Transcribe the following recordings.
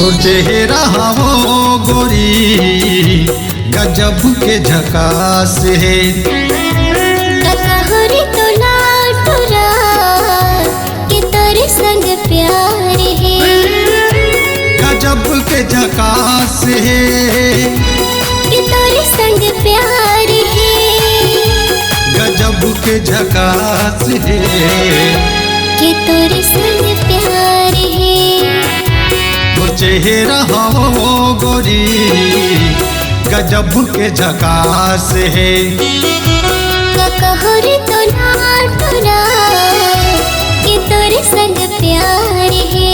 तोर चेहरा हो गोरी गजब के झकास है। कहरी तो लाटुरा कि तेरे संग प्यार है। गजब के झकास है कि तेरे संग प्यार है। गजब के झकास है कि तेरे संग प्यार है। तोर चेहरा हो गोरी गजब के झकास है। कहरी तो लाटुरा कि तेरे संग प्यार है।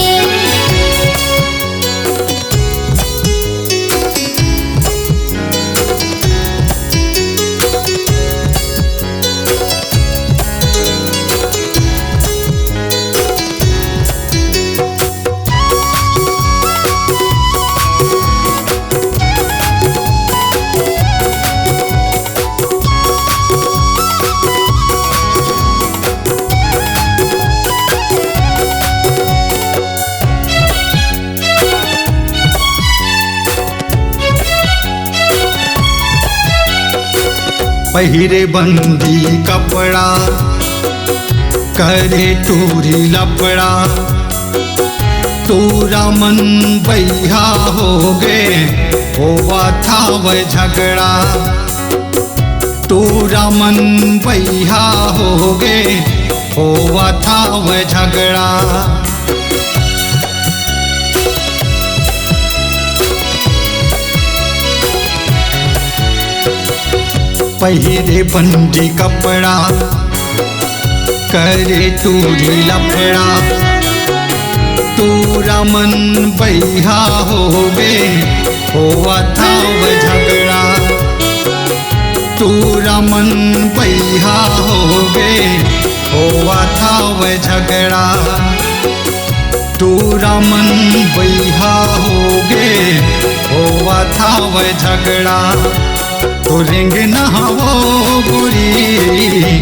पहिरे बंदी कपड़ा करे टूरी लपड़ा तूरा मन बैहा हो गे होवा था वह झगड़ा। तूरा मन बैहा हो गे होवा था वह झगड़ा। पहिरे बंदी कपड़ा करे टूरी लफड़ा तूरा मन बैहा हो गे होवा था वह झगड़ा। तूरा मन बैहा हो गे होवा था वह झगड़ा। तूरा मन बैहा हो गे होवा था वह झगड़ा। तो रिंग नहावो गोरी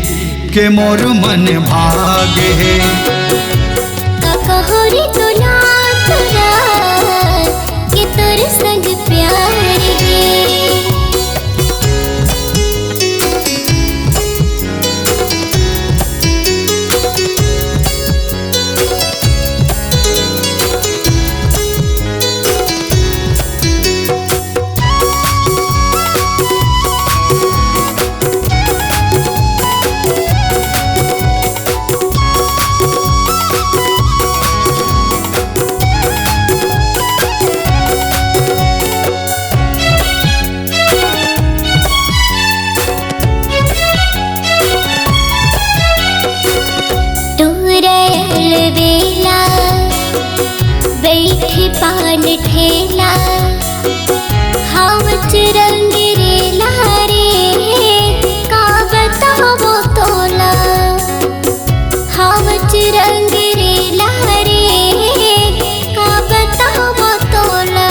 के मोर मन भागे है। कहरी तो लाटुरा कि तेरे संग प्यार है। बेला बैठे पान ठेला हावच रंग रेला रे का बतावो तोला। हावच रंग रेला रे का बतावो तोला।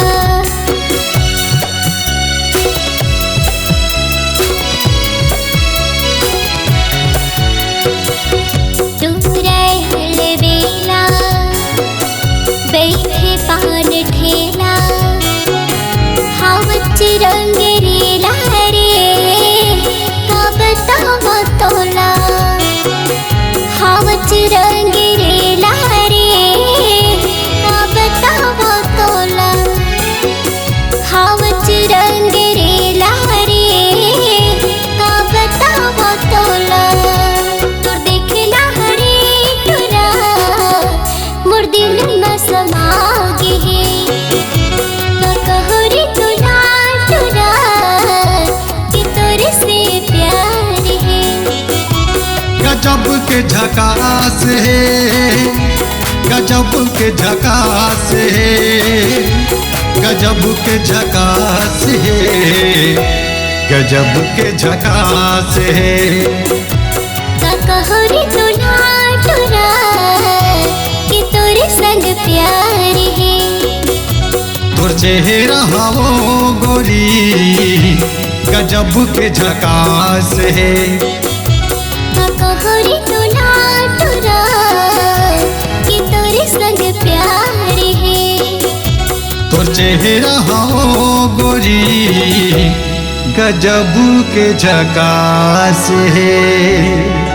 बैठे पान ठेला हावच रंग रेला रे का बतावो तोला। हावच रंग रेला रे का बतावो तोला। हावच रंग रेला रे का बतावो तोला। तोर देखला हरे टुरा मोर दिल में समागे है। कहरी तो लाटुरा कि तेरे से प्यार है। गजब के झकास है। गजब के झकास है। गजब के झकास है। गजब के झकास है। कहरी तो लाटुरा कि तेरे संग प्यार है। तोर चेहरा हो गोरी गजब के झकास है। कहरी तो लाटुरा कि तेरे संग प्यार है। चेहरा हो गोरी गजब के झकास है।